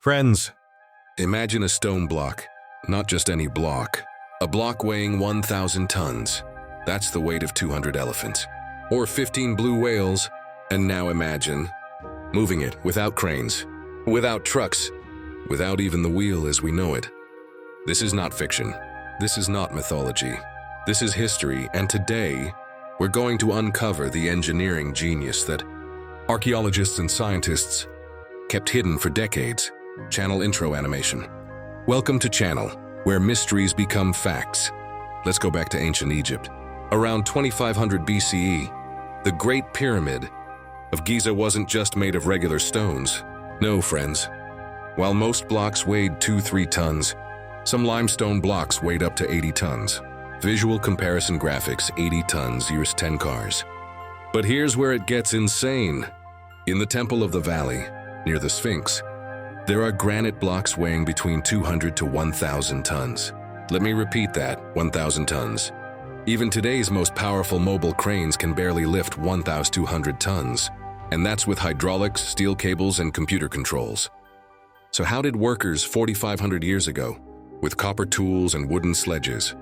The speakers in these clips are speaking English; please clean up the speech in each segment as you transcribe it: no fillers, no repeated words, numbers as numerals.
Friends, imagine a stone block, not just any block. A block weighing 1,000 tons. That's the weight of 200 elephants. Or 15 blue whales. And now imagine moving it without cranes, without trucks, without even the wheel as we know it. This is not fiction. This is not mythology. This is history, and today, we're going to uncover the engineering genius that archaeologists and scientists kept hidden for decades. Channel intro animation. Welcome to Channel, where mysteries become facts. Let's go back to ancient Egypt. Around 2500 BCE, the Great Pyramid of Giza wasn't just made of regular stones. No, friends. While most blocks weighed 2-3 tons, some limestone blocks weighed up to 80 tons. Visual comparison graphics, 80 tons equals 10 cars. But here's where it gets insane. In the Temple of the Valley, near the Sphinx, there are granite blocks weighing between 200 to 1,000 tons. Let me repeat that, 1,000 tons. Even today's most powerful mobile cranes can barely lift 1,200 tons, and that's with hydraulics, steel cables, and computer controls. So how did workers 4,500 years ago, with copper tools and wooden sledges,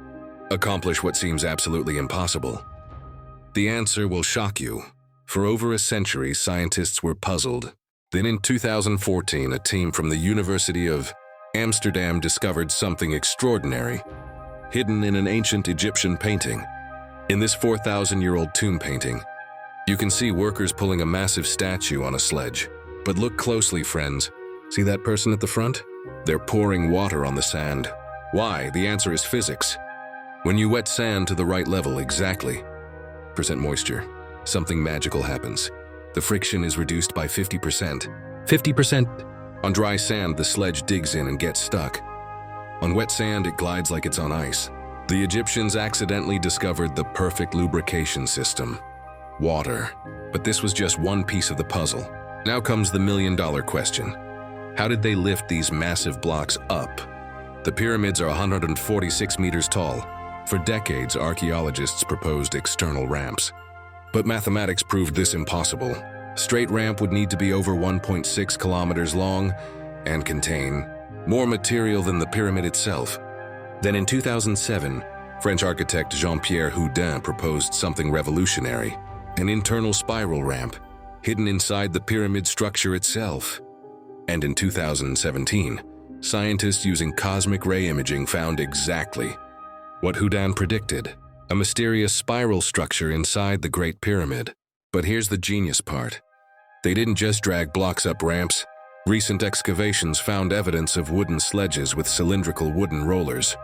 accomplish what seems absolutely impossible? The answer will shock you. For over a century, scientists were puzzled. Then in 2014, a team from the University of Amsterdam discovered something extraordinary, hidden in an ancient Egyptian painting. In this 4,000-year-old tomb painting, you can see workers pulling a massive statue on a sledge. But look closely, friends. See that person at the front? They're pouring water on the sand. Why? The answer is physics. When you wet sand to the right level, exactly % moisture, something magical happens. The friction is reduced by 50%. 50%! On dry sand, the sledge digs in and gets stuck. On wet sand, it glides like it's on ice. The Egyptians accidentally discovered the perfect lubrication system: water. But this was just one piece of the puzzle. Now comes the million-dollar question. How did they lift these massive blocks up? The pyramids are 146 meters tall. For decades, archaeologists proposed external ramps. But mathematics proved this impossible. Straight ramp would need to be over 1.6 kilometers long and contain more material than the pyramid itself. Then in 2007, French architect Jean-Pierre Houdin proposed something revolutionary: an internal spiral ramp hidden inside the pyramid structure itself. And in 2017, scientists using cosmic ray imaging found exactly what Houdin predicted: a mysterious spiral structure inside the Great Pyramid. But here's the genius part. They didn't just drag blocks up ramps. Recent excavations found evidence of wooden sledges with cylindrical wooden rollers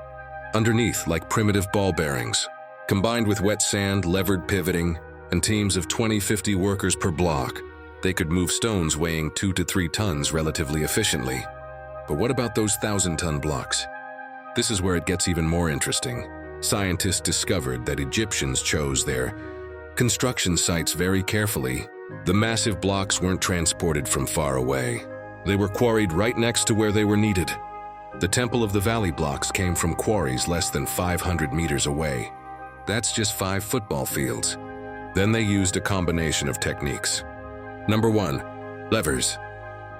underneath, like primitive ball bearings. Combined with wet sand, levered pivoting, and teams of 20-50 workers per block, they could move stones weighing 2 to 3 tons relatively efficiently. But what about those 1,000-ton blocks? This is where it gets even more interesting. Scientists discovered that Egyptians chose their construction sites very carefully. The massive blocks weren't transported from far away. They were quarried right next to where they were needed. The Temple of the Valley blocks came from quarries less than 500 meters away. That's just 5 football fields. Then they used a combination of techniques. Number 1, levers.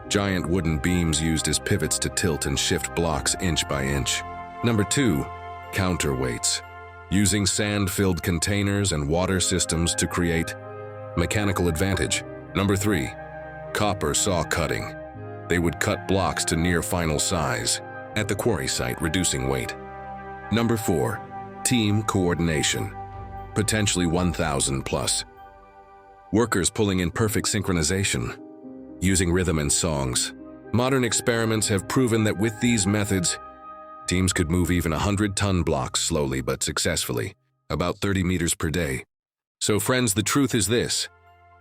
Giant wooden beams used as pivots to tilt and shift blocks inch by inch. Number 2, counterweights, using sand-filled containers and water systems to create mechanical advantage. Number 3, copper saw cutting. They would cut blocks to near final size at the quarry site, reducing weight. Number 4, team coordination, potentially 1,000 plus. Workers pulling in perfect synchronization, using rhythm and songs. Modern experiments have proven that with these methods, teams could move even 100-ton blocks slowly but successfully, about 30 meters per day. So friends, the truth is this: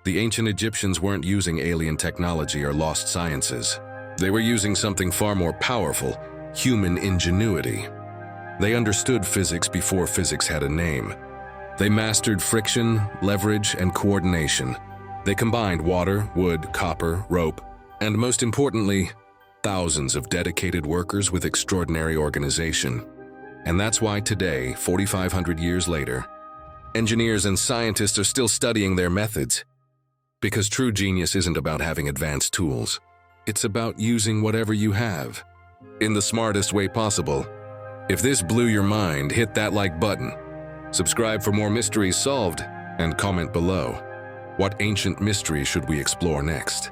the ancient Egyptians weren't using alien technology or lost sciences. They were using something far more powerful: human ingenuity. They understood physics before physics had a name. They mastered friction, leverage, and coordination. They combined water, wood, copper, rope, and most importantly, thousands of dedicated workers with extraordinary organization. And that's why today, 4,500 years later, engineers and scientists are still studying their methods. Because true genius isn't about having advanced tools. It's about using whatever you have, in the smartest way possible. If this blew your mind, hit that like button. Subscribe for more mysteries solved, and comment below. What ancient mystery should we explore next?